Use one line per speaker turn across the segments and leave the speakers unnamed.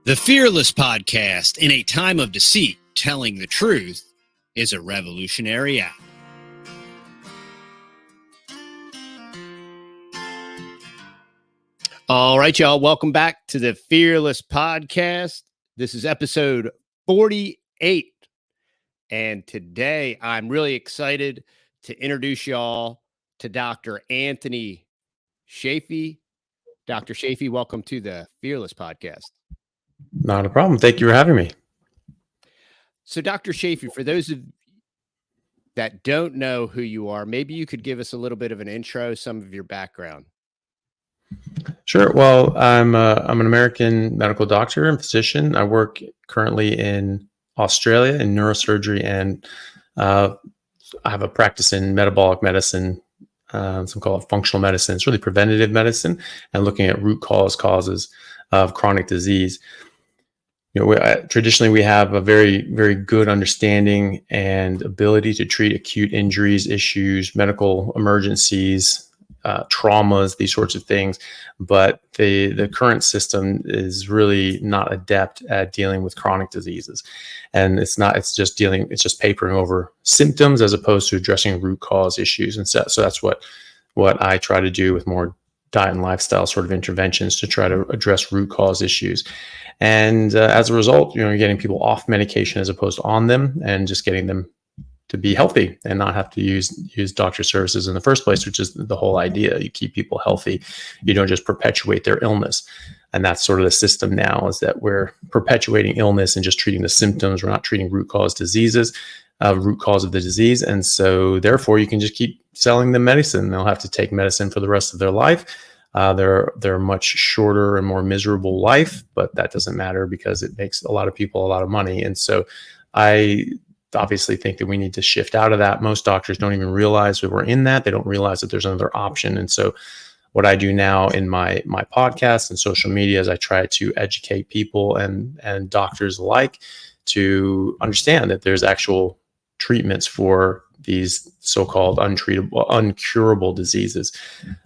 The Fearless Podcast, in a time of deceit, telling the truth, is a revolutionary act. All right, y'all. Welcome back to the Fearless Podcast. This is episode 48. And today I'm really excited to introduce y'all to Dr. Anthony Chaffee. Dr. Chaffee, welcome to the Fearless Podcast.
Not a problem. Thank you for having me.
So, Dr. Chaffee, for those of that don't know who you are, maybe you could give us a little bit of an intro, some of your background.
Sure. Well, I'm an American medical doctor and physician. I work currently in Australia in neurosurgery, and I have a practice in metabolic medicine. Some call it functional medicine. It's really preventative medicine and looking at root causes of chronic disease. Traditionally, we have a very, very good understanding and ability to treat acute injuries, issues, medical emergencies, traumas, these sorts of things. But the current system is really not adept at dealing with chronic diseases. And it's just papering over symptoms as opposed to addressing root cause issues. And so that's what I try to do with more diet and lifestyle sort of interventions to try to address root cause issues. And as a result, you're getting people off medication as opposed to on them, and just getting them to be healthy and not have to use doctor services in the first place, which is the whole idea. You keep people healthy. You don't just perpetuate their illness. And that's sort of the system now, is that we're perpetuating illness and just treating the symptoms. We're not treating root cause diseases, root cause of the disease. And so therefore you can just keep selling them medicine. They'll have to take medicine for the rest of their life. They're much shorter and more miserable life, but that doesn't matter because it makes a lot of people a lot of money. And so I obviously think that we need to shift out of that. Most doctors don't even realize that we're in that. They don't realize that there's another option. And so what I do now in my podcast and social media is I try to educate people and doctors alike to understand that there's actual treatments for these so-called uncurable diseases,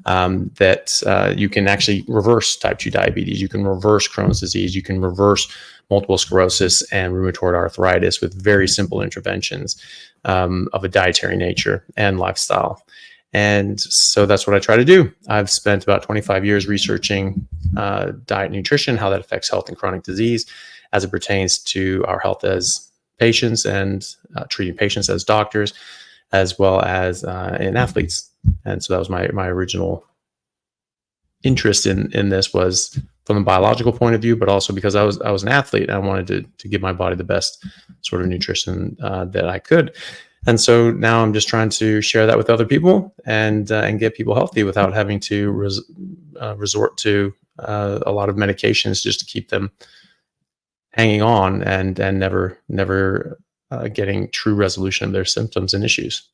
that you can actually reverse type 2 diabetes. You can reverse Crohn's disease. You can reverse multiple sclerosis and rheumatoid arthritis with very simple interventions of a dietary nature and lifestyle. And so that's what I try to do. I've spent about 25 years researching diet and nutrition, how that affects health and chronic disease as it pertains to our health as patients and treating patients as doctors, as well as in athletes. And so that was my original interest in this, was from a biological point of view, but also because I was an athlete. I wanted to give my body the best sort of nutrition that I could. And so now I'm just trying to share that with other people and get people healthy without having to resort to a lot of medications just to keep them hanging on and never getting true resolution of their symptoms and issues.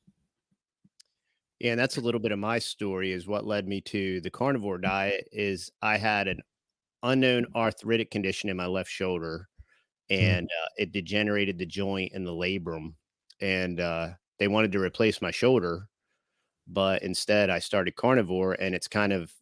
Yeah, and that's a little bit of my story. Is what led me to the carnivore diet. Is I had an unknown arthritic condition in my left shoulder, and it degenerated the joint and the labrum, and they wanted to replace my shoulder, but instead I started carnivore, and it's kind of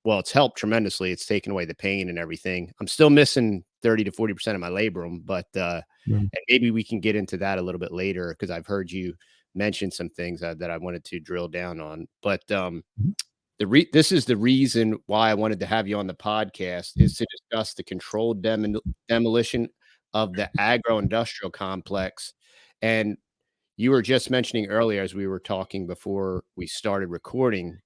it's helped tremendously. It's taken away the pain and everything. I'm still missing 30 to 40% of my labrum, but and maybe we can get into that a little bit later, because I've heard you mention some things that I wanted to drill down on. But this is the reason why I wanted to have you on the podcast, is to discuss the controlled demolition of the agro-industrial complex. And you were just mentioning earlier, as we were talking before we started recording,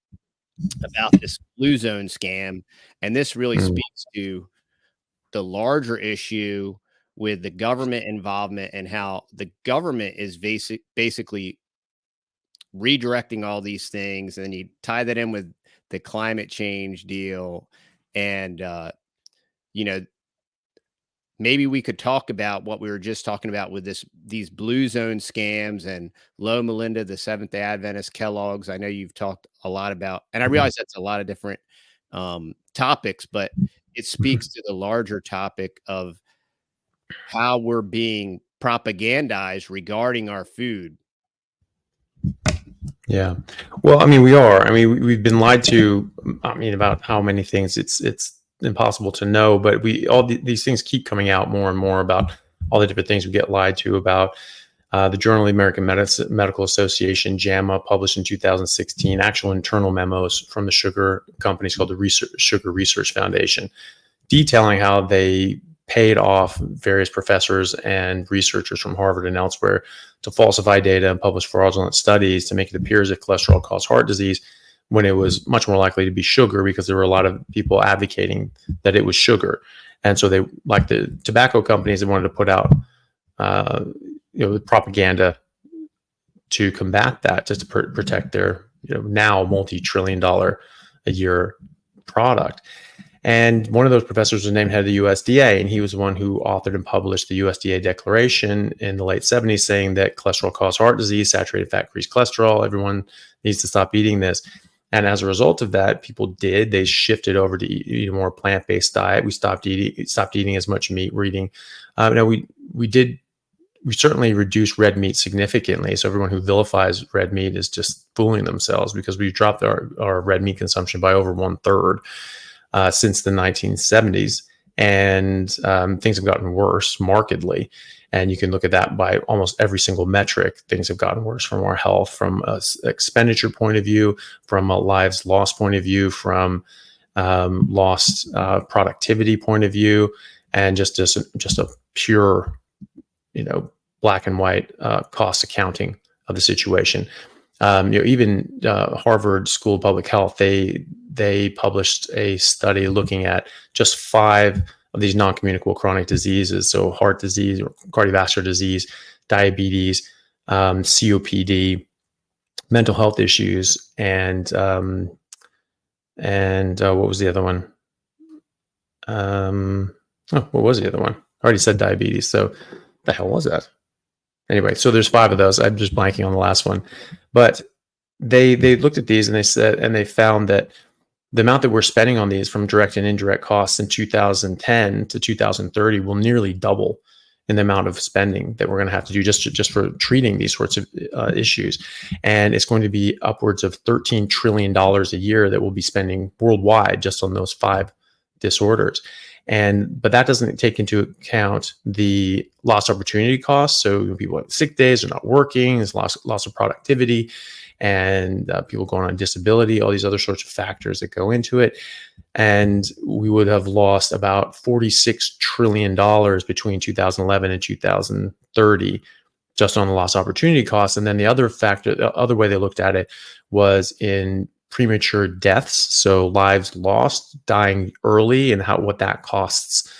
about this blue zone scam. And this really speaks to the larger issue with the government involvement and how the government is basically redirecting all these things. And then you tie that in with the climate change deal. And, maybe we could talk about what we were just talking about with these blue zone scams and Loma Linda, the Seventh-day Adventist, Kellogg's. I know you've talked a lot about, and I realize that's a lot of different topics, but it speaks to the larger topic of how we're being propagandized regarding our food.
Yeah. Well, I mean, we are. I mean, we've been lied to, about how many things. It's impossible to know, but these things keep coming out more and more about all the different things we get lied to about. The Journal of the American Medical Association, JAMA, published in 2016, actual internal memos from the sugar companies called the Sugar Research Foundation, detailing how they paid off various professors and researchers from Harvard and elsewhere to falsify data and publish fraudulent studies to make it appear as if cholesterol caused heart disease, when it was much more likely to be sugar, because there were a lot of people advocating that it was sugar. And so they, like the tobacco companies, they wanted to put out the propaganda to combat that, just to protect their now multi-trillion-dollar a year product. And one of those professors was named head of the USDA, and he was the one who authored and published the USDA declaration in the late 70s saying that cholesterol caused heart disease, saturated fat increased cholesterol, everyone needs to stop eating this. And as a result of that, they shifted over to eat a more plant-based diet. We stopped eating as much meat. We're eating, we certainly reduced red meat significantly. So everyone who vilifies red meat is just fooling themselves, because we dropped our red meat consumption by over 1/3 since the 1970s. And things have gotten worse markedly. And you can look at that by almost every single metric. Things have gotten worse from our health, from an expenditure point of view, from a lives lost point of view, from lost productivity point of view, and just a pure, black and white cost accounting of the situation. Even Harvard School of Public Health, they published a study looking at just 5 of these non-communicable chronic diseases. So heart disease, or cardiovascular disease, diabetes, COPD, mental health issues, and what was the other one? What was the other one? I already said diabetes. So the hell was that? Anyway, so there's 5 of those. I'm just blanking on the last one. But they looked at these and they found that the amount that we're spending on these, from direct and indirect costs, in 2010 to 2030 will nearly double in the amount of spending that we're going to have to do just for treating these sorts of issues. And it's going to be upwards of $13 trillion a year that we'll be spending worldwide just on those 5 disorders. But that doesn't take into account the lost opportunity costs. So people have sick days, are not working, there's loss of productivity, and people going on disability, all these other sorts of factors that go into it. And we would have lost about $46 trillion between 2011 and 2030 just on the lost opportunity costs. And then the other factor, the other way they looked at it, was in premature deaths, so lives lost, dying early, and what that costs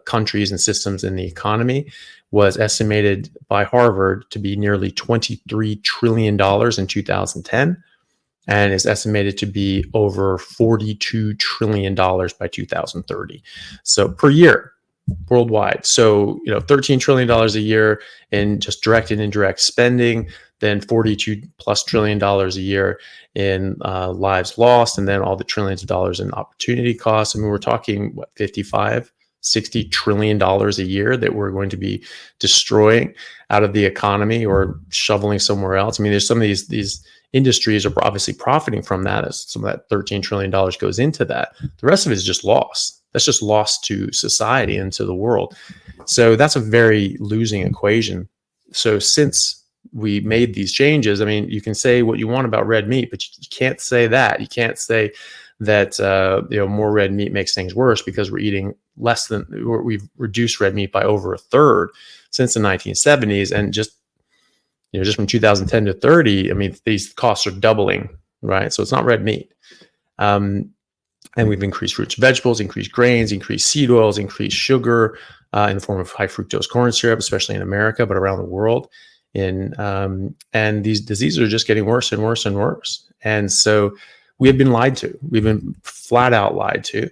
countries and systems in the economy, was estimated by Harvard to be nearly $23 trillion in 2010, and is estimated to be over $42 trillion by 2030. So per year, worldwide. So, $13 trillion a year in just direct and indirect spending, then $42+ trillion a year in lives lost, and then all the trillions of dollars in opportunity costs. I mean, we're talking, what, $60 trillion a year that we're going to be destroying out of the economy or shoveling somewhere else. I mean, there's some of these industries are obviously profiting from that, as some of that $13 trillion goes into that. The rest of it is just lost. That's just lost to society and to the world. So that's a very losing equation. So since we made these changes, I mean, you can say what you want about red meat, but you can't say that. You can't say that more red meat makes things worse, because we're eating we've reduced red meat by over 1/3 since the 1970s, and just from 2010 to 30, I mean, these costs are doubling, right? So it's not red meat. And we've increased fruits and vegetables, increased grains, increased seed oils, increased sugar in the form of high fructose corn syrup, especially in America, but around the world. And these diseases are just getting worse and worse and worse. And so we have been lied to. We've been flat out lied to.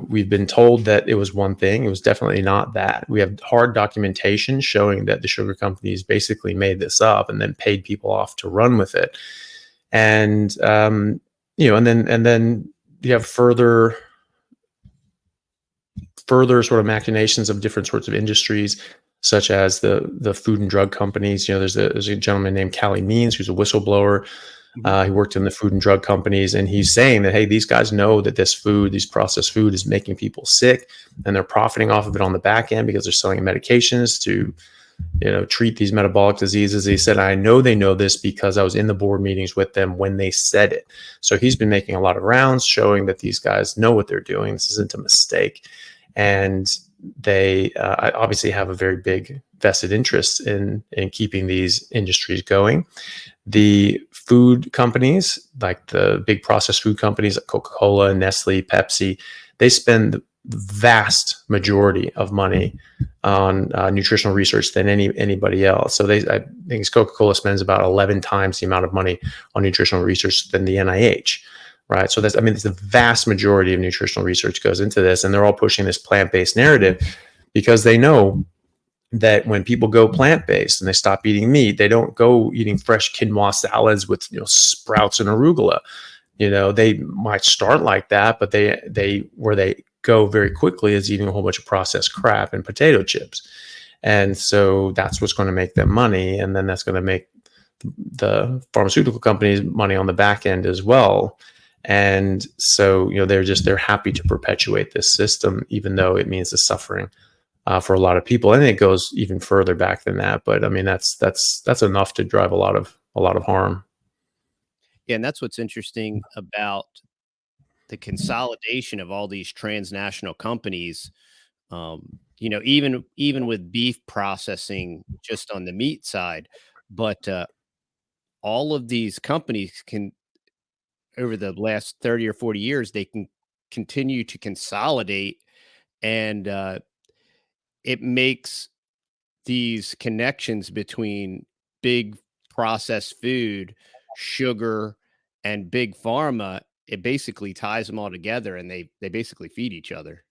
We've been told that it was one thing. It was definitely not that. We have hard documentation showing that the sugar companies basically made this up and then paid people off to run with it. And and then you have further sort of machinations of different sorts of industries, such as the food and drug companies. There's a gentleman named Callie Means, who's a whistleblower,
Mhm.
He worked in the food and drug companies, and he's saying that, hey, these guys know that this processed food is making people sick, and they're profiting off of it on the back end because they're selling medications to, treat these metabolic diseases. He said, I know they know this because I was in the board meetings with them when they said it. So he's been making a lot of rounds showing that these guys know what they're doing. This isn't a mistake. And they obviously have a very big vested interest in keeping these industries going. The food companies, like the big processed food companies like Coca-Cola, Nestle, Pepsi, they spend the vast majority of money on nutritional research than anybody else. So I think Coca-Cola spends about 11 times the amount of money on nutritional research than the NIH. Right. So it's the vast majority of nutritional research goes into this, and they're all pushing this plant-based narrative because they know that when people go plant-based and they stop eating meat, they don't go eating fresh quinoa salads with sprouts and arugula. They might start like that, but they where they go very quickly is eating a whole bunch of processed crap and potato chips. And so that's what's going to make them money, and then that's going to make the pharmaceutical companies money on the back end as well. And so they're happy to perpetuate this system, even though it means the suffering for a lot of people. And it goes even further back than that. But that's enough to drive a lot of harm.
Yeah, and that's what's interesting about the consolidation of all these transnational companies. Even with beef processing, just on the meat side, but all of these companies can, over the last 30 or 40 years, they can continue to consolidate, and it makes these connections between big processed food, sugar, and big pharma. It basically ties them all together, and they basically feed each other.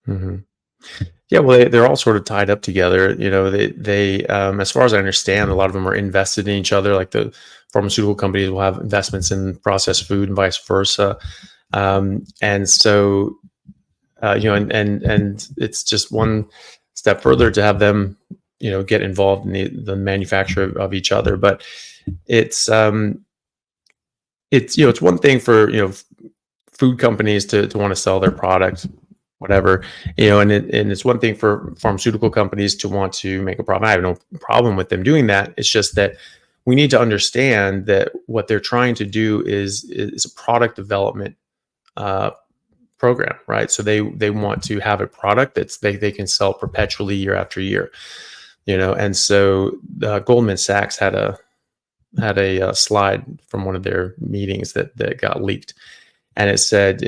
Mm-hmm. Yeah, well, they're all sort of tied up together. As far as I understand, a lot of them are invested in each other. Like the pharmaceutical companies will have investments in processed food and vice versa. And so, and it's just one step further to have them, get involved in the manufacture of each other. But it's it's one thing for food companies to want to sell their product, whatever, and it's one thing for pharmaceutical companies to want to make a profit. I have no problem with them doing that. It's just that we need to understand that what they're trying to do is a product development program, right? So they want to have a product that's they can sell perpetually year after year, and so Goldman Sachs had a slide from one of their meetings that got leaked. And it said,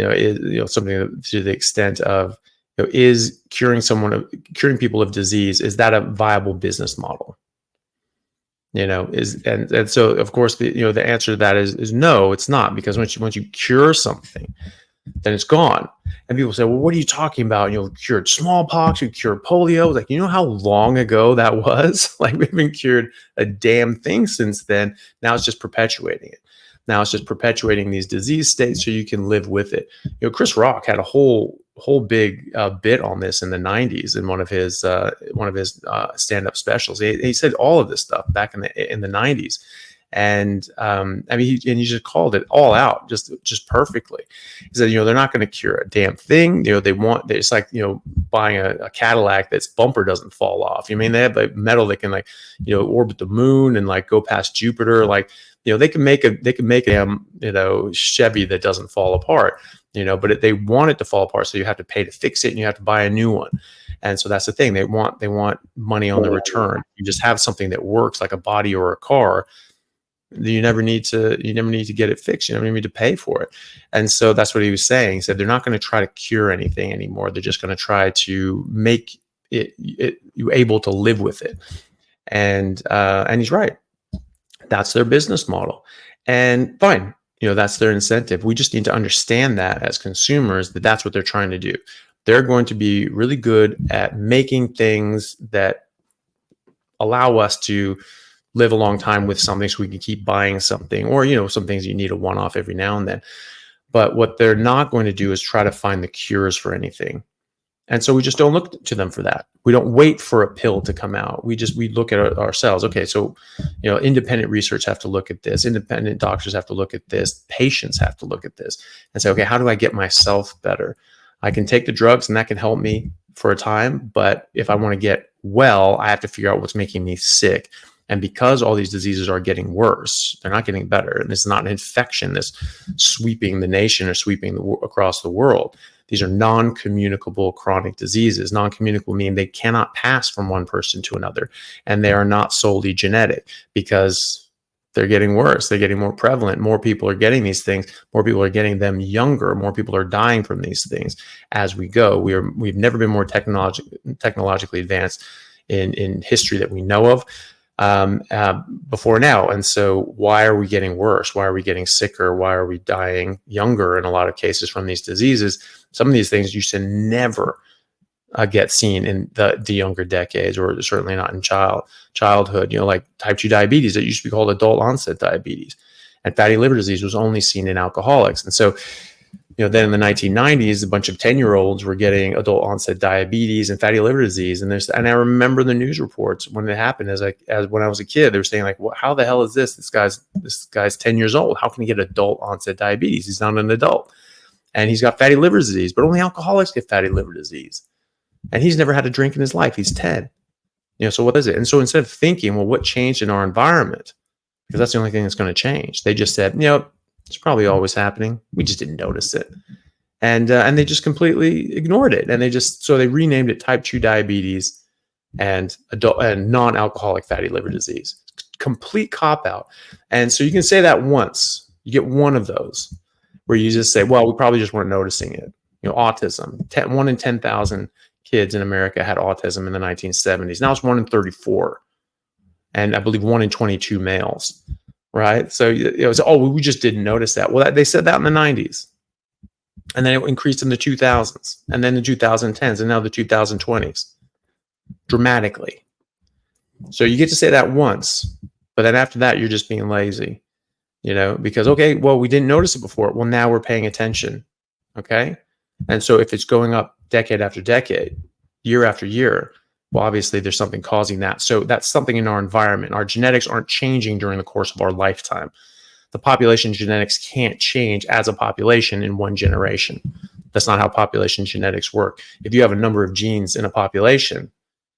something to the extent of, is curing people of disease, is that a viable business model? And so of course the answer to that is no, it's not, because once you cure something, then it's gone. And people say, well, what are you talking about? Cured smallpox, you cured polio. Like, how long ago that was? Like, we haven't cured a damn thing since then. Now it's just perpetuating it. Now it's just perpetuating these disease states so you can live with it. Chris Rock had a whole big bit on this in the 90s in one of his stand-up specials. He said all of this stuff back in the 90s. And he just called it all out just perfectly. He said, they're not going to cure a damn thing. It's like, buying a Cadillac that's bumper doesn't fall off. They have like metal that can orbit the moon and go past Jupiter. They can make a damn, Chevy that doesn't fall apart, but they want it to fall apart. So you have to pay to fix it and you have to buy a new one. And so that's the thing. They want money on the return. You just have something that works, like a body or a car. You never need to get it fixed. You never need to pay for it. And so that's what he was saying. He said they're not going to try to cure anything anymore. They're just going to try to make you able to live with it. And he's right. That's their business model. And fine, that's their incentive. We just need to understand that as consumers, that's what they're trying to do. They're going to be really good at making things that allow us to live a long time with something, so we can keep buying something, or some things you need a one-off every now and then. But what they're not going to do is try to find the cures for anything. And so we just don't look to them for that. We don't wait for a pill to come out. We look at ourselves. Okay, so independent research have to look at this. Independent doctors have to look at this. Patients have to look at this and say, okay, how do I get myself better? I can take the drugs and that can help me for a time, but if I want to get well, I have to figure out what's making me sick. And because all these diseases are getting worse, they're not getting better. And it's not an infection that's sweeping the nation or sweeping across the world. These are non-communicable chronic diseases. Non-communicable meaning they cannot pass from one person to another. And they are not solely genetic because they're getting worse. They're getting more prevalent. More people are getting these things. More people are getting them younger. More people are dying from these things as we go. We've never been more technologically advanced in history that we know of before now. And so why are we getting worse? Why are we getting sicker? Why are we dying younger in a lot of cases from these diseases? Some of these things used to never get seen in the younger decades, or certainly not in childhood, like type 2 diabetes that used to be called adult onset diabetes, and fatty liver disease was only seen in alcoholics. And so, then in the 1990s, a bunch of 10-year-olds were getting adult onset diabetes and fatty liver disease. And I remember the news reports when it happened as when I was a kid, they were saying like, well, how the hell is this? This guy's 10 years old. How can he get adult onset diabetes? He's not an adult. And he's got fatty liver disease, but only alcoholics get fatty liver disease. And he's never had a drink in his life. He's 10. So what is it? And so instead of thinking, well, what changed in our environment? Because that's the only thing that's going to change. They just said, it's probably always happening. We just didn't notice it. And they just completely ignored it. And they renamed it type 2 diabetes and non-alcoholic fatty liver disease. Complete cop out. And so you can say that once. You get one of those where you just say, well, we probably just weren't noticing it. Autism. 1 in 10,000 kids in America had autism in the 1970s. Now it's 1 in 34. And I believe 1 in 22 males. Right. So we just didn't notice that. Well, they said that in the 90s. And then it increased in the 2000s and then the 2010s and now the 2020s dramatically. So you get to say that once, but then after that, you're just being lazy, because, okay, well, we didn't notice it before. Well, now we're paying attention. Okay. And so if it's going up decade after decade, year after year, well, obviously there's something causing that. So that's something in our environment. Our genetics aren't changing during the course of our lifetime. The population genetics can't change as a population in one generation. That's not how population genetics work. If you have a number of genes in a population,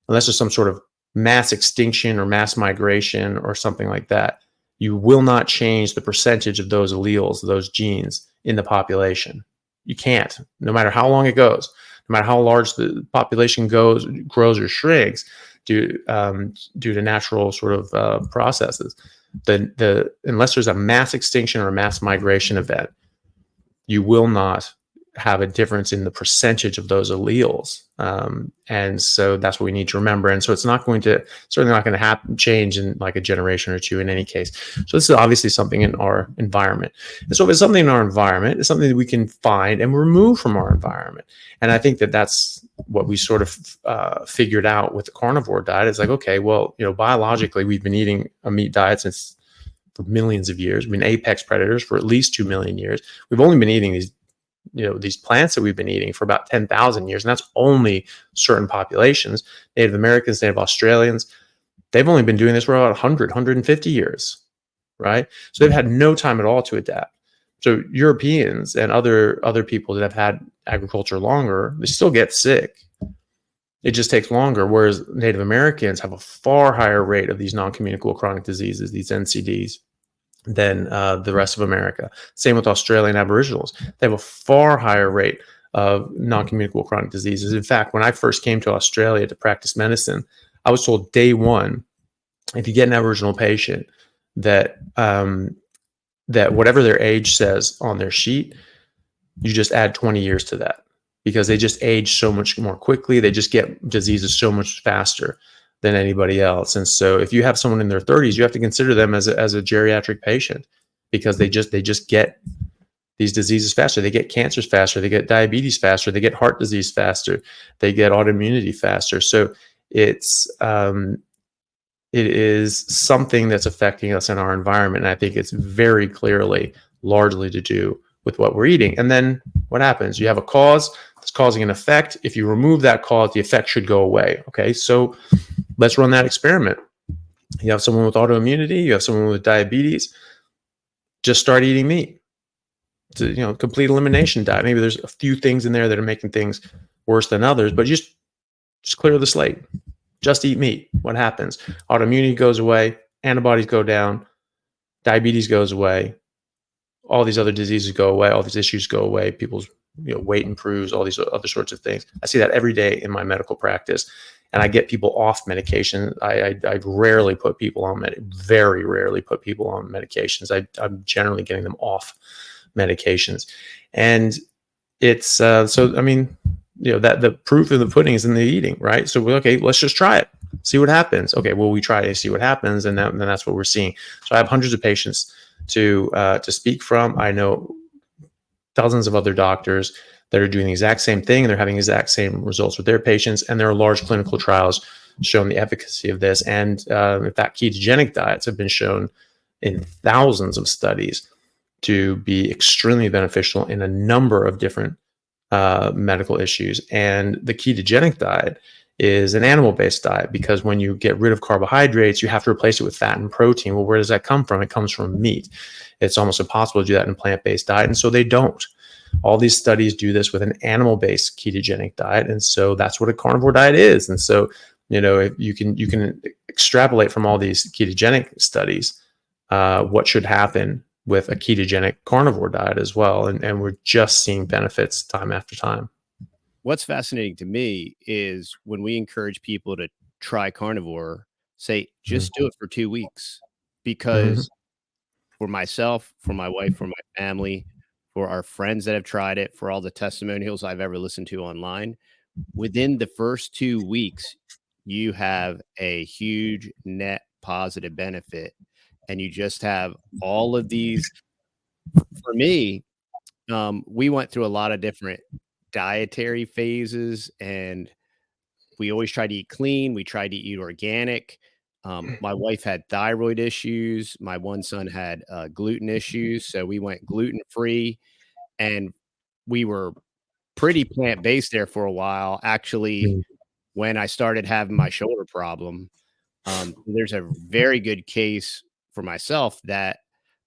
unless there's some sort of mass extinction or mass migration or something like that, you will not change the percentage of those alleles, those genes in the population. You can't, no matter how long it goes. No matter how large the population grows or shrinks due to natural sort of processes, unless there's a mass extinction or a mass migration event, you will not have a difference in the percentage of those alleles. And so that's what we need to remember. And so it's certainly not going to change in like a generation or two in any case. So this is obviously something in our environment. And so if it's something in our environment, it's something that we can find and remove from our environment. And I think that that's what we sort of figured out with the carnivore diet. It's like, okay, well, biologically, we've been eating a meat diet for millions of years. We've been apex predators for at least 2 million years. We've only been eating these plants that we've been eating for about 10,000 years. And that's only certain populations. Native Americans, Native Australians, they've only been doing this for about 100, 150 years, right? So they've had no time at all to adapt. So Europeans and other people that have had agriculture longer, they still get sick. It just takes longer. Whereas Native Americans have a far higher rate of these non-communicable chronic diseases, these NCDs, than the rest of America. Same with Australian Aboriginals. They have a far higher rate of non-communicable chronic diseases. In fact, when I first came to Australia to practice medicine, I was told day one, if you get an Aboriginal patient, that whatever their age says on their sheet, you just add 20 years to that because they just age so much more quickly. They just get diseases so much faster than anybody else. And so if you have someone in their 30s, you have to consider them as a geriatric patient because they just get these diseases faster. They get cancers faster. They get diabetes faster. They get heart disease faster. They get autoimmunity faster. So it is something that's affecting us in our environment. And I think it's very clearly largely to do with what we're eating. And then what happens? You have a cause that's causing an effect. If you remove that cause, the effect should go away. Okay, so let's run that experiment. You have someone with autoimmunity, you have someone with diabetes, just start eating meat. It's a, complete elimination diet. Maybe there's a few things in there that are making things worse than others, but just clear the slate. Just eat meat. What happens? Autoimmunity goes away, antibodies go down, diabetes goes away, all these other diseases go away, all these issues go away, people's weight improves, all these other sorts of things. I see that every day in my medical practice, and I get people off medication. I rarely put people on very rarely put people on medications. I'm generally getting them off medications, and it's so I mean, that the proof of the pudding is in the eating, right? So okay, let's just try it, see what happens. Okay, well, we try to see what happens, and then that's what we're seeing. So I have hundreds of patients to speak from. I know dozens of other doctors that are doing the exact same thing, and they're having the exact same results with their patients. And there are large clinical trials showing the efficacy of this. And in fact, ketogenic diets have been shown in thousands of studies to be extremely beneficial in a number of different medical issues. And the ketogenic diet is an animal-based diet, because when you get rid of carbohydrates, you have to replace it with fat and protein. Well, where does that come from? It comes from meat. It's almost impossible to do that in a plant-based diet, and so they don't. All these studies do this with an animal-based ketogenic diet, and so that's what a carnivore diet is. And so, if you can extrapolate from all these ketogenic studies what should happen with a ketogenic carnivore diet as well, and we're just seeing benefits time after time.
What's fascinating to me is when we encourage people to try carnivore, say, just do it for 2 weeks,
Mm-hmm.
because for myself, for my wife, for my family, for our friends that have tried it, for all the testimonials I've ever listened to online, within the first 2 weeks, you have a huge net positive benefit, and you just have all of these. For me, we went through a lot of different dietary phases, and we always tried to eat clean. We tried to eat organic. My wife had thyroid issues. My one son had gluten issues. So we went gluten free, and we were pretty plant based there for a while. Actually, when I started having my shoulder problem, there's a very good case for myself that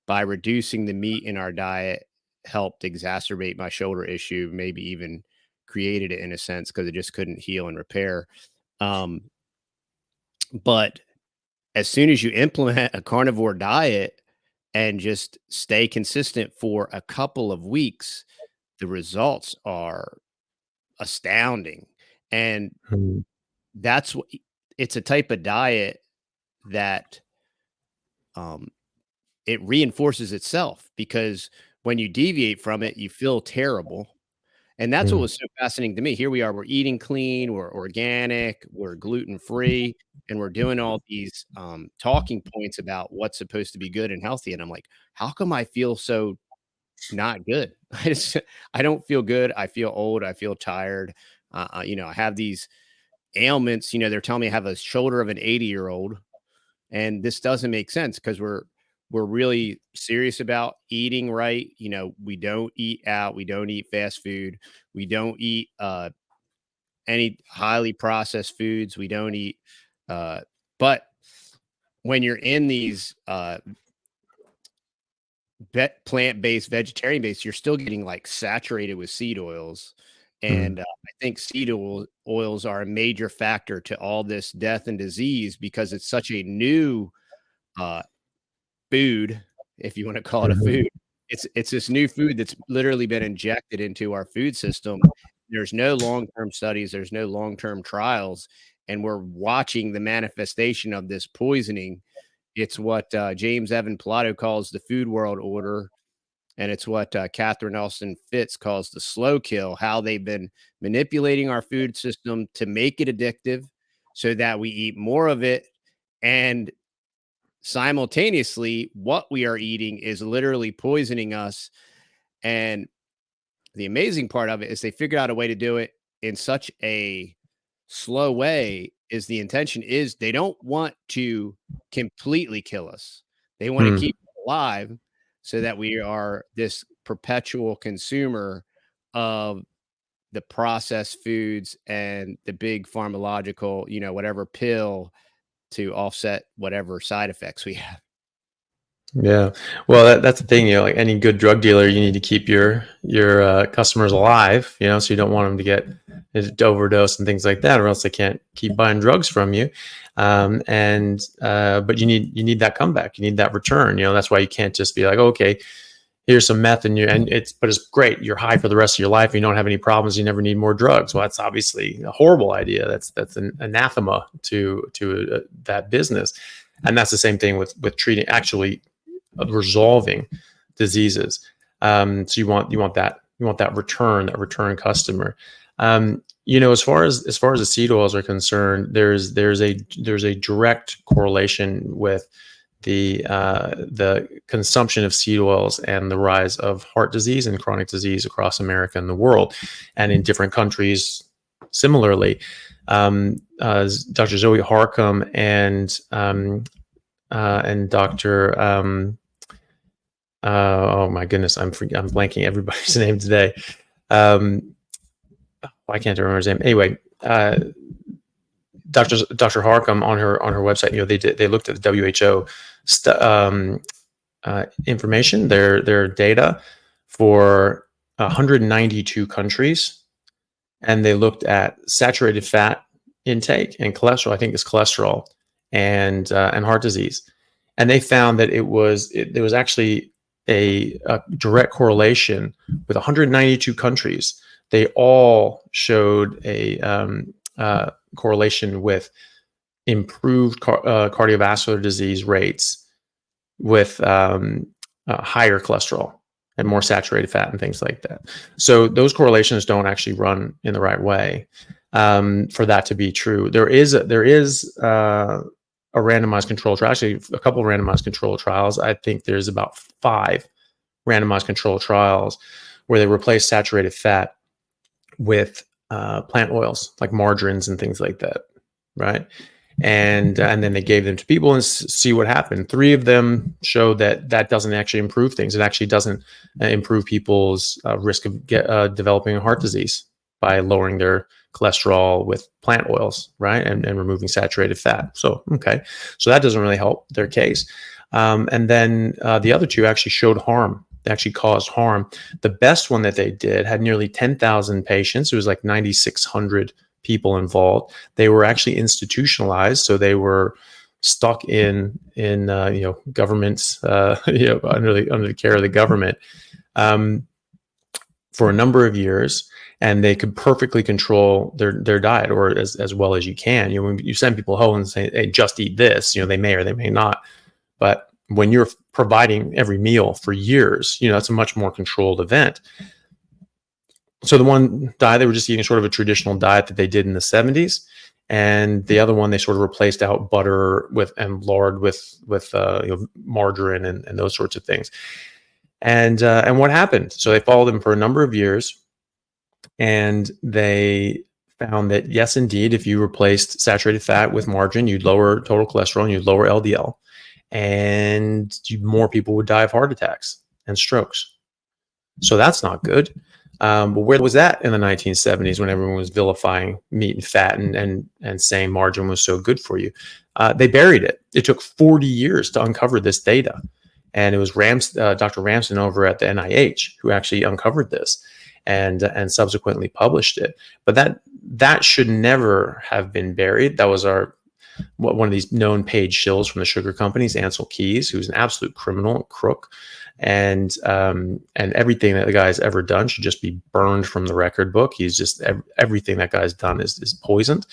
by reducing the meat in our diet helped exacerbate my shoulder issue, maybe even created it in a sense because it just couldn't heal and repair. Um, but as soon as you implement a carnivore diet and just stay consistent for a couple of weeks, the results are astounding. And
Mm-hmm.
that's what it's a type of diet that um, it reinforces itself, because when you deviate from it, you feel terrible. And that's what was so fascinating to me. Here we are, we're eating clean, we're organic, we're gluten free, and we're doing all these talking points about what's supposed to be good and healthy. And I'm like, how come I feel so not good? I don't feel good. I feel old. I feel tired. I have these ailments. They're telling me I have a shoulder of an 80-year-old, and this doesn't make sense because we're really serious about eating right. We don't eat out, we don't eat fast food, we don't eat any highly processed foods, we don't eat but when you're in these plant-based, vegetarian-based, you're still getting like saturated with seed oils. And I think oils are a major factor to all this death and disease, because it's such a new uh, food, if you want to call it a
Mm-hmm.
food. It's this new food that's literally been injected into our food system. There's no long-term studies, there's no long-term trials, and we're watching the manifestation of this poisoning. It's what James Evan Pilato calls the food world order, and it's what Catherine Nelson Fitz calls the slow kill, how they've been manipulating our food system to make it addictive so that we eat more of it. And simultaneously, what we are eating is literally poisoning us. And the amazing part of it is they figured out a way to do it in such a slow way. Is the intention is they don't want to completely kill us. They want to keep us alive so that we are this perpetual consumer of the processed foods and the big pharmacological, whatever pill to offset whatever side effects we have.
Yeah. Well, that's the thing, like any good drug dealer, you need to keep your customers alive, so you don't want them to get overdose and things like that, or else they can't keep buying drugs from you. But you need that comeback. You need that return. That's why you can't just be like, oh, okay, here's some meth but it's great. You're high for the rest of your life. You don't have any problems. You never need more drugs. Well, that's obviously a horrible idea. That's an anathema to that business. And that's the same thing with treating, actually resolving diseases. So you want that return customer. As far as the seed oils are concerned, there's a direct correlation with the consumption of seed oils and the rise of heart disease and chronic disease across America and the world, and in different countries similarly. Dr. Zoe Harcum and Dr. Oh my goodness, I'm blanking everybody's name today. I can't remember his name. Anyway, Dr. Harcum on her website, they looked at the WHO information, their data for 192 countries, and they looked at saturated fat intake and cholesterol. I think it's cholesterol and heart disease, and they found that there was actually a direct correlation with 192 countries. They all showed a correlation with improved cardiovascular disease rates, with higher cholesterol and more saturated fat and things like that. So those correlations don't actually run in the right way for that to be true. There is a randomized control trial, actually a couple of randomized control trials. I think there's about 5 randomized control trials where they replace saturated fat with plant oils like margarines and things like that, right? And then they gave them to people and see what happened. 3 of them showed that doesn't actually improve things. It actually doesn't improve people's risk of developing heart disease by lowering their cholesterol with plant oils, right? And removing saturated fat. So, okay. So that doesn't really help their case. And then the other 2 actually showed harm. They actually caused harm. The best one that they did had nearly 10,000 patients. It was like 9,600 people involved. They were actually institutionalized, so they were stuck in governments, under the care of the government for a number of years, and they could perfectly control their diet, or as well as you can. When you send people home and say, "Hey, just eat this," they may or they may not, but when you're providing every meal for years, it's a much more controlled event. So the one diet, they were just eating sort of a traditional diet that they did in the 70s. And the other one, they sort of replaced out butter and lard with margarine and those sorts of things. And what happened? So they followed them for a number of years, and they found that, yes, indeed, if you replaced saturated fat with margarine, you'd lower total cholesterol and you'd lower LDL. And more people would die of heart attacks and strokes. So that's not good. But where was that in the 1970s when everyone was vilifying meat and fat and saying margarine was so good for you? They buried it. It took 40 years to uncover this data. And it was Dr. Ramsden over at the NIH who actually uncovered this and subsequently published it. But that should never have been buried. That was one of these known paid shills from the sugar companies, Ansel Keys, who's an absolute criminal and crook, and everything that the guy's ever done should just be burned from the record book. He's just everything that guy's done is poisoned.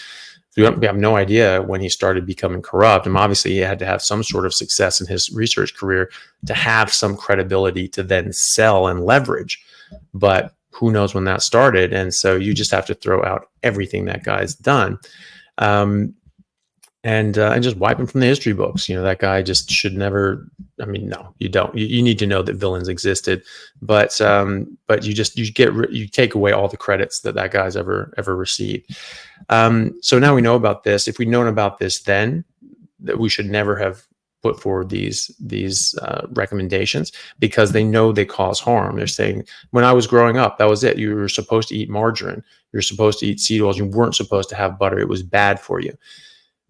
We have no idea when he started becoming corrupt, and obviously he had to have some sort of success in his research career to have some credibility to then sell and leverage. But who knows when that started? And so you just have to throw out everything that guy's done. And just wipe him from the history books. That guy just should never. I mean, no, you don't. You need to know that villains existed, but you take away all the credits that guy's ever received. So now we know about this. If we'd known about this then, that we should never have put forward these recommendations because they know they cause harm. They're saying, when I was growing up, that was it. You were supposed to eat margarine. You're supposed to eat seed oils. You weren't supposed to have butter. It was bad for you.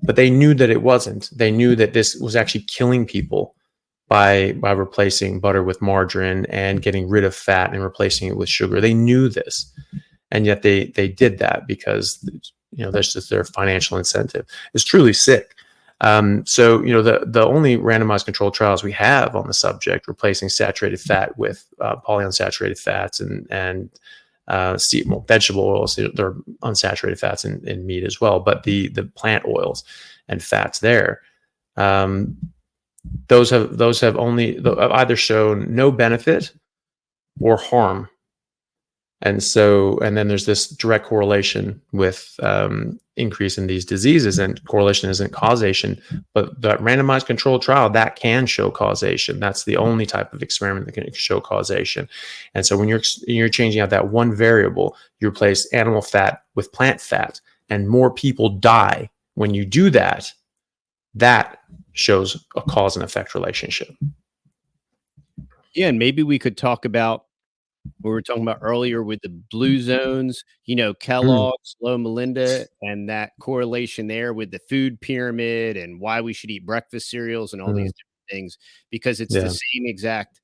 But they knew that it wasn't. They knew that this was actually killing people by replacing butter with margarine and getting rid of fat and replacing it with sugar. They knew this, and yet they did that because that's just their financial incentive. It's truly sick. So the only randomized controlled trials we have on the subject, replacing saturated fat with polyunsaturated fats and vegetable oils, they're unsaturated fats in meat as well, but the plant oils and fats there, those have only either shown no benefit or harm. And then there's this direct correlation with increase in these diseases, and correlation isn't causation, but that randomized controlled trial that can show causation. That's the only type of experiment that can show causation. And so when you're changing out that one variable, you replace animal fat with plant fat, and more people die when you do that. That shows a cause and effect relationship.
Yeah, and maybe we could talk about what we were talking about earlier with the blue zones, Kellogg's, Loma Linda, and that correlation there with the food pyramid and why we should eat breakfast cereals and all these different things, because it's the same exact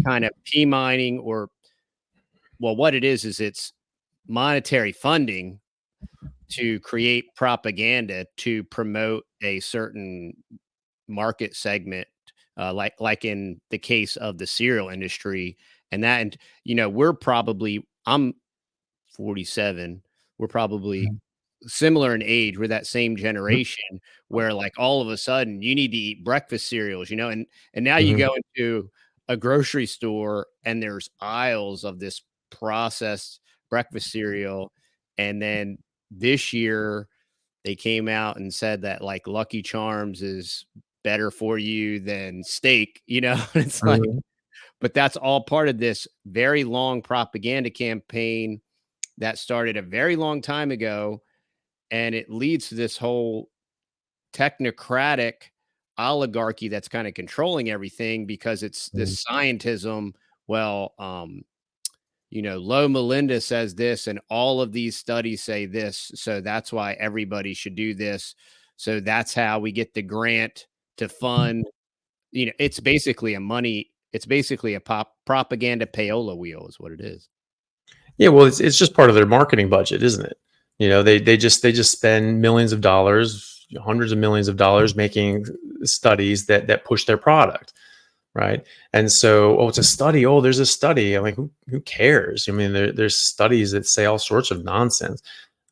kind of P mining, or, well, what it is it's monetary funding to create propaganda to promote a certain market segment, like in the case of the cereal industry. And I'm 47. We're probably similar in age. We're that same generation where, like, all of a sudden you need to eat breakfast cereals, and now you go into a grocery store and there's aisles of this processed breakfast cereal. And then this year they came out and said that, like, Lucky Charms is better for you than steak, and it's like, but that's all part of this very long propaganda campaign that started a very long time ago. And it leads to this whole technocratic oligarchy that's kind of controlling everything, because it's this scientism. Well, Loma Linda says this, and all of these studies say this, so that's why everybody should do this. So that's how we get the grant to fund. It's basically a propaganda payola wheel, is what it is.
Yeah, well, it's just part of their marketing budget, isn't it? They just spend millions of dollars, hundreds of millions of dollars making studies that push their product, right? And so, it's a study. There's a study. I'm like, who cares? I mean, there's studies that say all sorts of nonsense.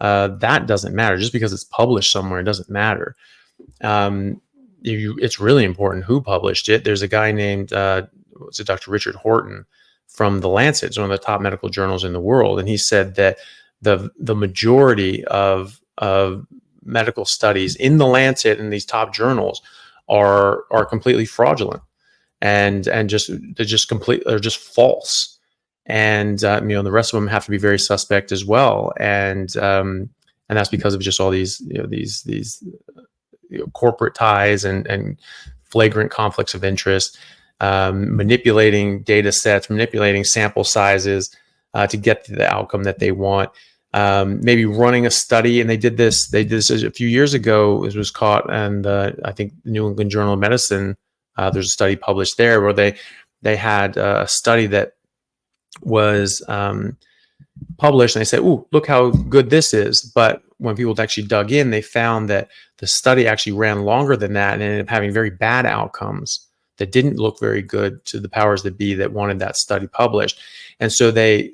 That doesn't matter. Just because it's published somewhere, it doesn't matter. It's really important who published it. There's a guy named Dr. Richard Horton from The Lancet. It's one of the top medical journals in the world, and he said that the majority of medical studies in The Lancet and these top journals are completely fraudulent and they're just false. And the rest of them have to be very suspect as well. And that's because of just all these corporate ties and flagrant conflicts of interest, manipulating data sets, manipulating sample sizes to get to the outcome that they want. Maybe running a study, and they did this a few years ago. It was caught, and I think the New England Journal of Medicine, there's a study published there where they had a study that was published, and they said, "Ooh, look how good this is." But when people actually dug in, they found that the study actually ran longer than that and ended up having very bad outcomes that didn't look very good to the powers that be that wanted that study published. And so they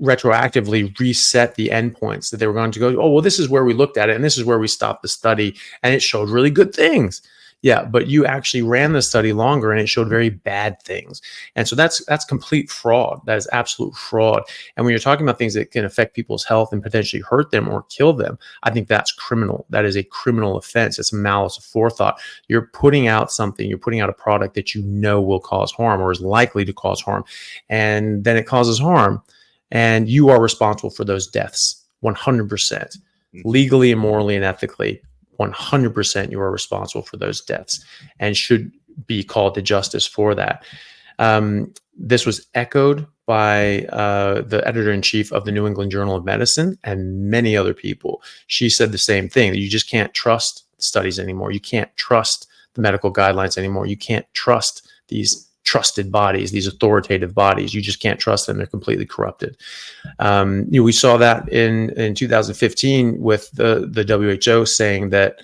retroactively reset the endpoints that they were going to go, this is where we looked at it, and this is where we stopped the study, and it showed really good things. Yeah, but you actually ran the study longer and it showed very bad things. And so that's complete fraud. That is absolute fraud. And when you're talking about things that can affect people's health and potentially hurt them or kill them, I think that's criminal. That is a criminal offense. It's a malice of forethought. You're putting out a product that you know will cause harm or is likely to cause harm. And then it causes harm. And you are responsible for those deaths 100%, legally and morally and ethically. 100% you are responsible for those deaths and should be called to justice for that. This was echoed by the editor-in-chief of the New England Journal of Medicine and many other people. She said the same thing, that you just can't trust studies anymore. You can't trust the medical guidelines anymore. You can't trust these trusted bodies, these authoritative bodies. You just can't trust them. They're completely corrupted. We saw that in 2015 with the WHO saying that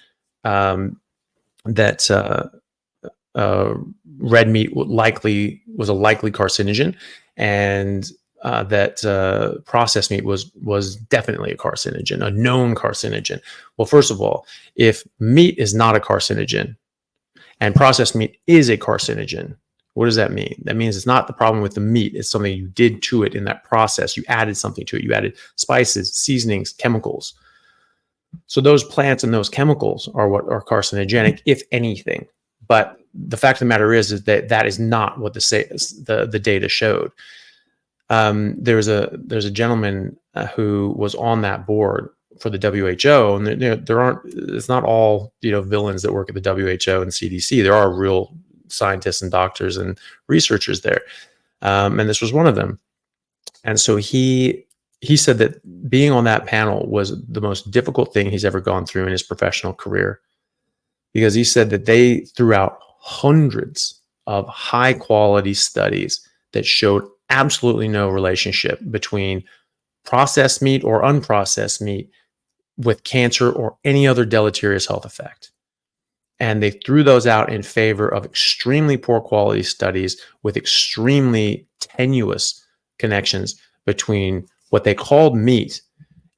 red meat was a likely carcinogen, and that processed meat was definitely a carcinogen, a known carcinogen. Well, first of all, if meat is not a carcinogen and processed meat is a carcinogen, what does that mean? That means it's not the problem with the meat. It's something you did to it in that process. You added something to it. You added spices, seasonings, chemicals. So those plants and those chemicals are what are carcinogenic, if anything. But the fact of the matter is that that is not what the data showed. There's a gentleman who was on that board for the WHO, and it's not all villains that work at the WHO and CDC. There are real scientists and doctors and researchers there, and this was one of them. And so he said that being on that panel was the most difficult thing he's ever gone through in his professional career, because he said that they threw out hundreds of high quality studies that showed absolutely no relationship between processed meat or unprocessed meat with cancer or any other deleterious health effect. And they threw those out in favor of extremely poor quality studies with extremely tenuous connections between what they called meat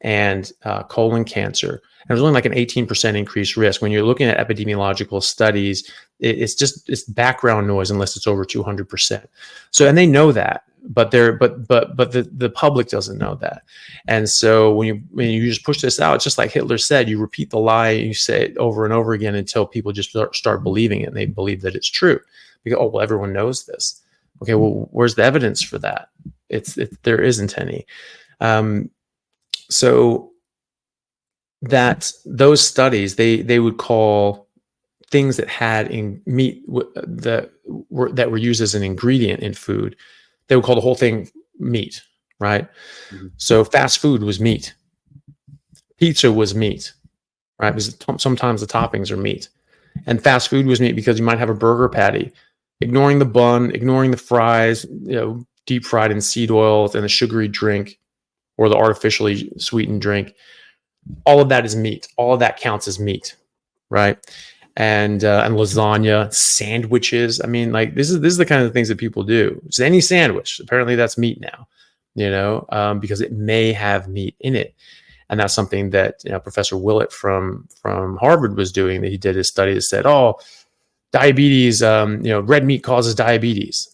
and colon cancer. And it was only like an 18% increased risk. When you're looking at epidemiological studies, it's background noise unless it's over 200%. So, and they know that, but the public doesn't know that. And so when you just push this out, it's just like Hitler said, you repeat the lie, you say it over and over again until people just start believing it, and they believe that it's true. Because, oh, well, everyone knows this. Okay, well, where's the evidence for that? There isn't any. So that those studies, they would call things that had in meat that were used as an ingredient in food, they would call the whole thing meat, right? Mm-hmm. So fast food was meat. Pizza was meat, right? Because sometimes the toppings are meat. And fast food was meat because you might have a burger patty, ignoring the bun, ignoring the fries, deep fried in seed oil and the sugary drink or the artificially sweetened drink. All of that is meat. All of that counts as meat, right? And lasagna, sandwiches. I mean, like this is the kind of things that people do. It's any sandwich. Apparently, that's meat now. Because it may have meat in it, and that's something that Professor Willett from Harvard was doing. That he did his study that said, "Oh, diabetes. Red meat causes diabetes."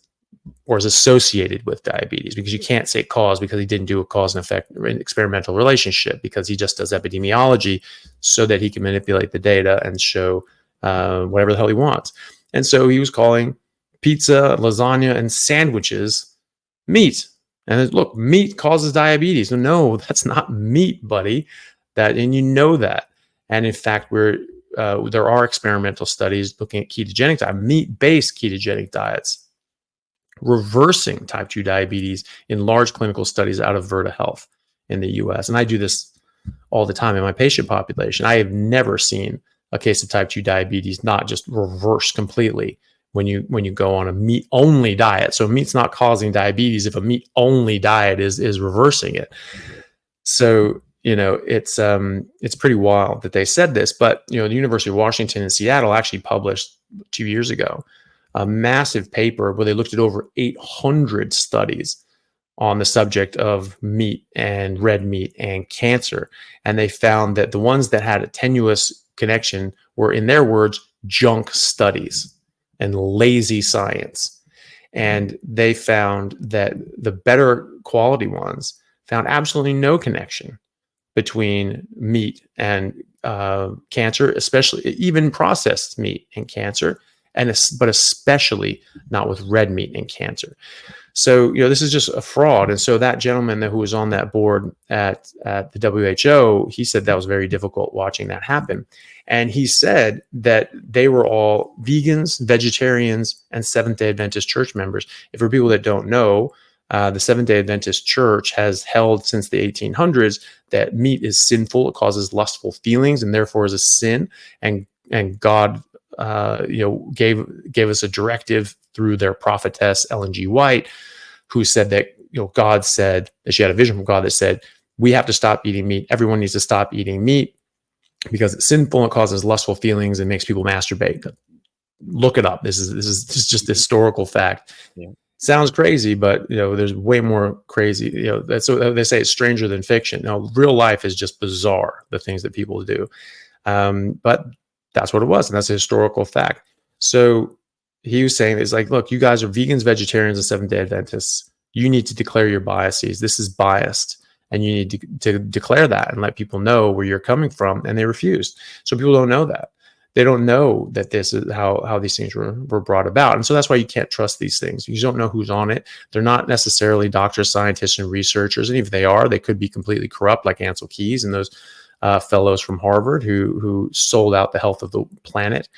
Or is associated with diabetes, because you can't say cause because he didn't do a cause and effect experimental relationship, because he just does epidemiology so that he can manipulate the data and show whatever the hell he wants. And so he was calling pizza, lasagna, and sandwiches meat. And look, meat causes diabetes. No, that's not meat, buddy. And you know that. And in fact, there are experimental studies looking at ketogenic diet, meat-based ketogenic diets, reversing type 2 diabetes in large clinical studies out of Virta Health in the US. And I do this all the time in my patient population. I have never seen a case of type 2 diabetes not just reversed completely when you go on a meat-only diet. So meat's not causing diabetes if a meat-only diet is reversing it. So, it's pretty wild that they said this, but, the University of Washington in Seattle actually published 2 years ago a massive paper where they looked at over 800 studies on the subject of meat and red meat and cancer. And they found that the ones that had a tenuous connection were, in their words, junk studies and lazy science. And they found that the better quality ones found absolutely no connection between meat and cancer, especially even processed meat and cancer. but especially not with red meat and cancer. So, this is just a fraud. And so that gentleman who was on that board at the WHO, he said that was very difficult watching that happen. And he said that they were all vegans, vegetarians, and Seventh-day Adventist church members. If for people that don't know, the Seventh-day Adventist Church has held since the 1800s that meat is sinful. It causes lustful feelings and therefore is a sin. And God, gave us a directive through their prophetess, Ellen G. White, who said that, God said that she had a vision from God that said, we have to stop eating meat. Everyone needs to stop eating meat because it's sinful. It causes lustful feelings and makes people masturbate. Look it up. This is just historical fact. Yeah. Sounds crazy, but there's way more crazy. That's what they say. It's stranger than fiction. Now, real life is just bizarre. The things that people do, but that's what it was, and that's a historical fact. So he was saying, it's like, look, you guys are vegans, vegetarians, and Seventh-day Adventists. You need to declare your biases. This is biased, and you need to declare that and let people know where you're coming from. And they refused. So people don't know that. They don't know that this is how these things were brought about. And so that's why you can't trust these things. You don't know who's on it. They're not necessarily doctors, scientists, and researchers. And if they are, they could be completely corrupt, like Ansel Keys and those fellows from Harvard who sold out the health of the planet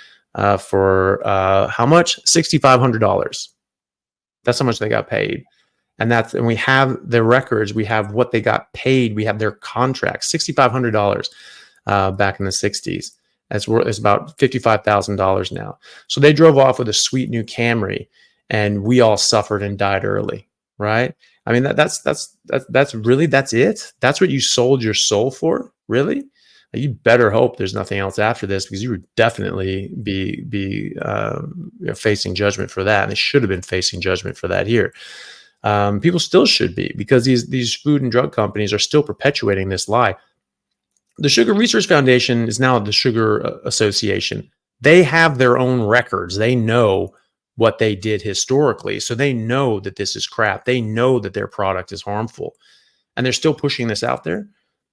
for how much? $6,500. That's how much they got paid. And we have their records. We have what they got paid. We have their contracts, $6,500 back in the 60s. It's about $55,000 now. So they drove off with a sweet new Camry, and we all suffered and died early, right? I mean, that's it. That's what you sold your soul for, really? You better hope there's nothing else after this, because you would definitely be facing judgment for that. And they should have been facing judgment for that here. People still should be, because these food and drug companies are still perpetuating this lie. The Sugar Research Foundation is now the Sugar Association. They have their own records. They know what they did historically. So they know that this is crap. They know that their product is harmful. And they're still pushing this out there.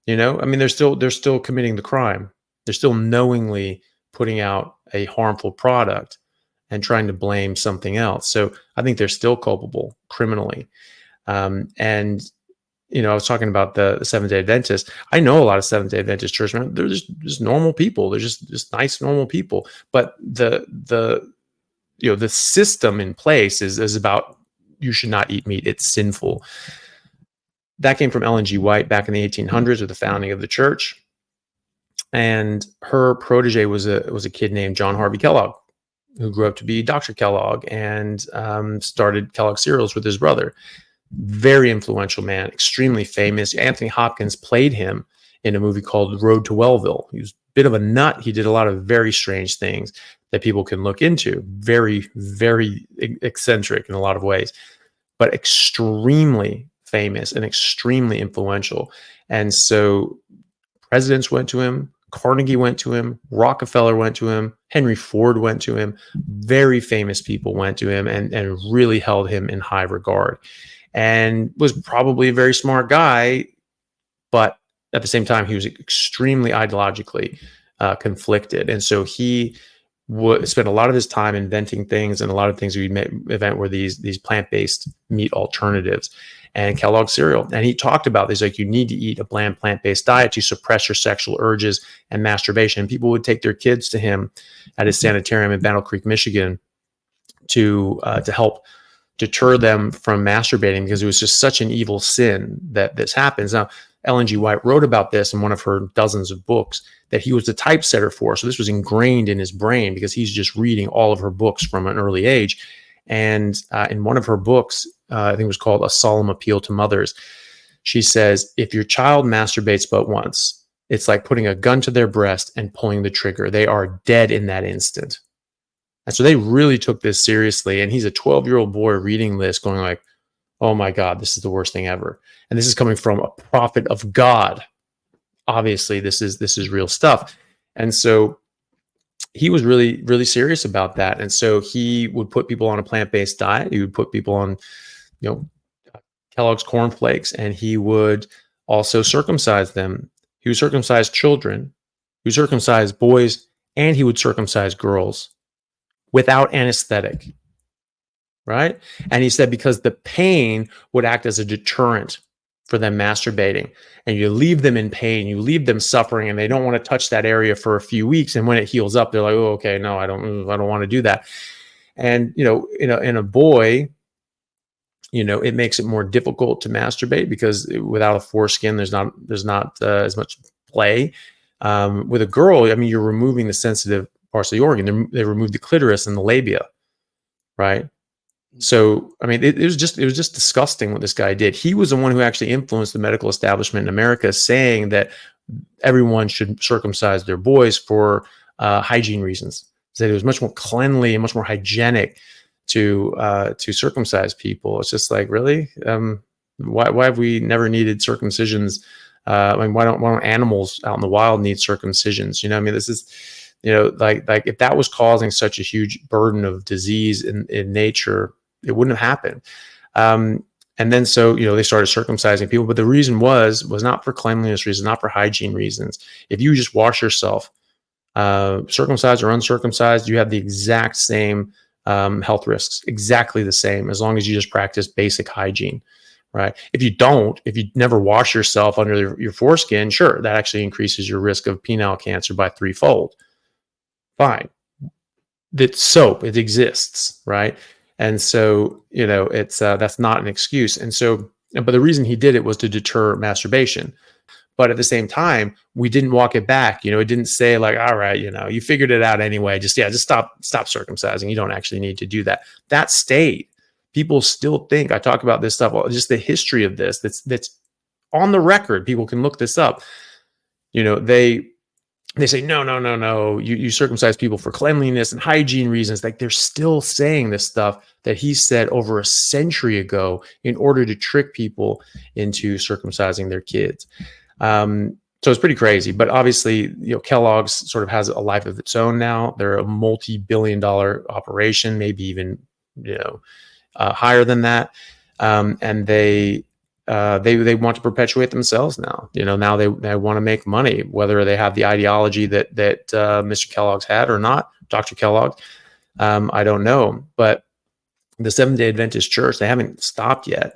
I mean, they're still committing the crime. They're still knowingly putting out a harmful product and trying to blame something else. So I think they're still culpable criminally. I was talking about the Seventh-day Adventists. I know a lot of Seventh-day Adventist church members. They're just normal people. They're just nice, normal people. But the system in place is about, you should not eat meat. It's sinful. That came from Ellen G. White back in the 1800s with the founding of the church. And her protege was a kid named John Harvey Kellogg, who grew up to be Dr. Kellogg and started Kellogg cereals with his brother. Very influential man, extremely famous. Anthony Hopkins played him in a movie called Road to Wellville. He was a bit of a nut. He did a lot of very strange things that people can look into. Very, very eccentric in a lot of ways, but extremely famous and extremely influential. And so presidents went to him, Carnegie went to him, Rockefeller went to him, Henry Ford went to him. Very famous people went to him and really held him in high regard. And was probably a very smart guy, but at the same time, he was extremely ideologically conflicted. And so he would spend a lot of his time inventing things, and a lot of things we invent were these plant-based meat alternatives and Kellogg cereal. And he talked about this, like, you need to eat a bland plant-based diet to suppress your sexual urges and masturbation. And people would take their kids to him at his sanitarium in Battle Creek, Michigan, to help deter them from masturbating, because it was just such an evil sin that this happens. Now, Ellen G. White wrote about this in one of her dozens of books that he was the typesetter for. So this was ingrained in his brain because he's just reading all of her books from an early age. And in one of her books, I think it was called A Solemn Appeal to Mothers, she says, if your child masturbates but once, it's like putting a gun to their breast and pulling the trigger. They are dead in that instant. And so they really took this seriously. And he's a 12-year-old boy reading this going like, oh my God, this is the worst thing ever. And this is coming from a prophet of God. Obviously, this is real stuff. And so he was really, really serious about that. And so he would put people on a plant-based diet. He would put people on, Kellogg's Corn Flakes, and he would also circumcise them. He would circumcise children, he would circumcise boys, and he would circumcise girls. without anesthetic, right? And he said because the pain would act as a deterrent for them masturbating, and you leave them in pain, you leave them suffering, and they don't want to touch that area for a few weeks. And when it heals up, they're like, oh, okay, no, I don't want to do that. And, in a boy, it makes it more difficult to masturbate because without a foreskin, there's not as much play. With a girl, I mean, you're removing the sensitive parts of the organ. They remove the clitoris and the labia, right? So, I mean, it was just disgusting what this guy did. He was the one who actually influenced the medical establishment in America, saying that everyone should circumcise their boys for hygiene reasons. That it was much more cleanly and much more hygienic to circumcise people. It's just like, really? Why have we never needed circumcisions? I mean, why don't animals out in the wild need circumcisions? I mean, this is, like if that was causing such a huge burden of disease in nature, it wouldn't have happened. And then so, they started circumcising people, but the reason was not for cleanliness reasons, not for hygiene reasons. If you just wash yourself, circumcised or uncircumcised, you have the exact same health risks, exactly the same, as long as you just practice basic hygiene, right? If you never wash yourself under your foreskin, sure, that actually increases your risk of penile cancer by 3-fold. Fine. It's soap, it exists, right? And so, it's that's not an excuse. And so, but the reason he did it was to deter masturbation. But at the same time, we didn't walk it back. It didn't say like, all right, you figured it out anyway. Just stop circumcising. You don't actually need to do that. That stayed. People still think, I talk about this stuff, just the history of this, that's on the record. People can look this up. They say, no, you circumcise people for cleanliness and hygiene reasons. Like, they're still saying this stuff that he said over a century ago in order to trick people into circumcising their kids. So it's pretty crazy, but obviously, Kellogg's sort of has a life of its own now. They're a multi-billion-dollar operation, maybe even, higher than that. And they want to perpetuate themselves now. Now they want to make money, whether they have the ideology that Mr. Kellogg's had or not, Dr. Kellogg. I don't know, but the Seventh-day Adventist Church, they haven't stopped yet.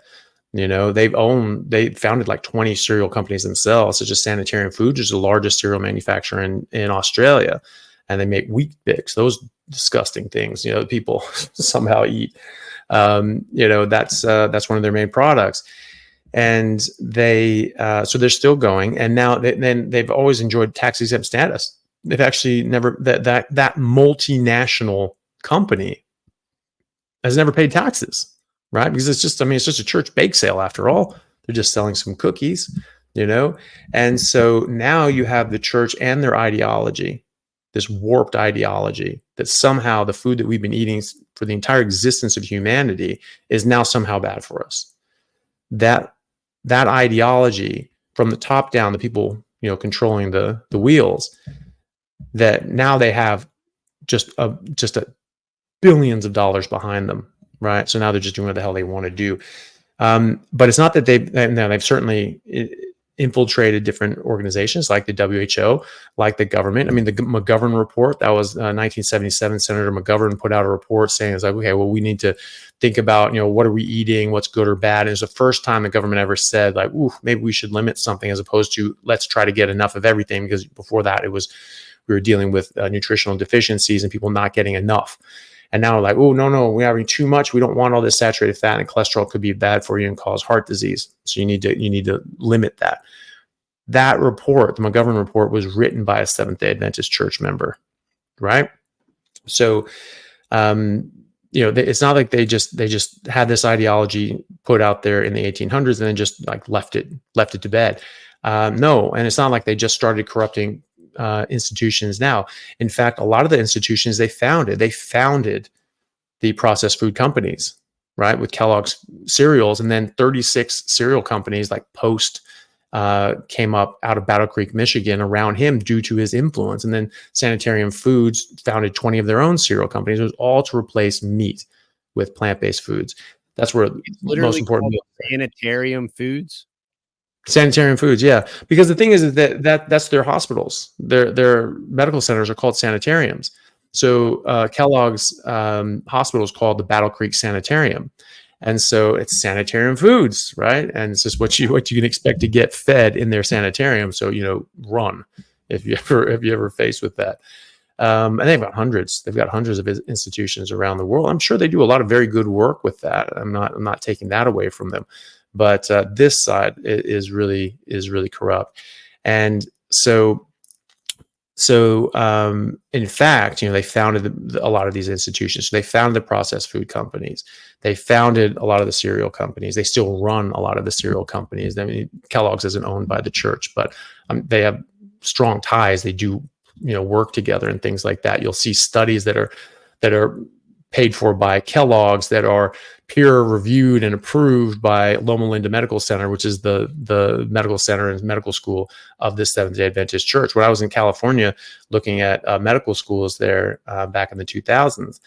They founded like 20 cereal companies themselves, such as Sanitarium Foods, which is the largest cereal manufacturer in Australia. And they make Wheat Bix, those disgusting things, that people somehow eat. That's one of their main products. And so they're still going. And now they've always enjoyed tax exempt status. They've actually never, that multinational company has never paid taxes. Right? Because it's just a church bake sale after all. They're just selling some cookies, And so now you have the church and their ideology, this warped ideology that somehow the food that we've been eating for the entire existence of humanity is now somehow bad for us. That ideology from the top down, the people, controlling the wheels, that now they have just billions of dollars behind them. Right. So now they're just doing what the hell they want to do. But it's not that they've certainly infiltrated different organizations like the WHO, like the government. I mean, the McGovern report, that was 1977. Senator McGovern put out a report saying, it's like, okay, well, we need to think about, what are we eating? What's good or bad? And it's the first time the government ever said like, ooh, maybe we should limit something, as opposed to let's try to get enough of everything. Because before that, we were dealing with nutritional deficiencies and people not getting enough. And now we're like, oh, no, we're having too much. We don't want all this saturated fat, and cholesterol could be bad for you and cause heart disease. So you need to limit that. That report, the McGovern report, was written by a Seventh-day Adventist church member, right? So, it's not like they just had this ideology put out there in the 1800s and then just like left it to bed. No, and it's not like they just started corrupting institutions now. In fact, a lot of the institutions they founded the processed food companies, right, with Kellogg's cereals, and then 36 cereal companies like Post came up out of Battle Creek, Michigan, around him due to his influence. And then Sanitarium Foods founded 20 of their own cereal companies. It was all to replace meat with plant-based foods. That's where it's most important.
Sanitarium Foods.
Sanitarium Foods, yeah. Because the thing is that that's their hospitals. Their medical centers are called sanitariums. So Kellogg's hospital is called the Battle Creek Sanitarium. And so it's sanitarium foods, right? And it's just what you can expect to get fed in their sanitarium. So, run if you ever faced with that. And they've got hundreds. They've got hundreds of institutions around the world. I'm sure they do a lot of very good work with that. I'm not taking that away from them, but this side is really corrupt. And so in fact, they founded a lot of these institutions. So they founded the processed food companies. They founded a lot of the cereal companies. They still run a lot of the cereal companies. I mean, Kellogg's isn't owned by the church, but they have strong ties. They do, work together and things like that. You'll see studies that are paid for by Kellogg's that are peer reviewed and approved by Loma Linda Medical Center, which is the medical center and medical school of the Seventh-day Adventist Church. When I was in California looking at medical schools there back in the 2000s,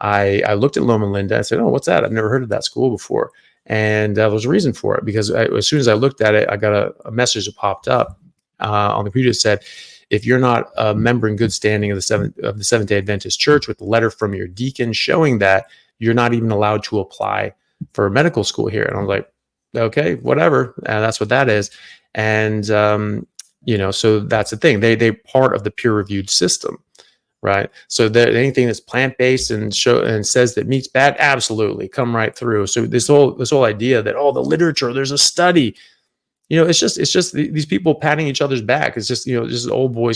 I looked at Loma Linda and said, "Oh, what's that? I've never heard of that school before." And there was a reason for it, because as soon as I looked at it, I got a message that popped up on the computer that said, "If you're not a member in good standing of the Seventh-day Adventist Church with a letter from your deacon showing that, you're not even allowed to apply for medical school here." And I was like, okay, whatever. And that's what that is. And, so that's the thing. They're part of the peer reviewed system, right? So that anything that's plant-based and says that meat's bad, absolutely come right through. So this whole idea that, the literature, there's a study, it's just these people patting each other's back. It's just, just old boys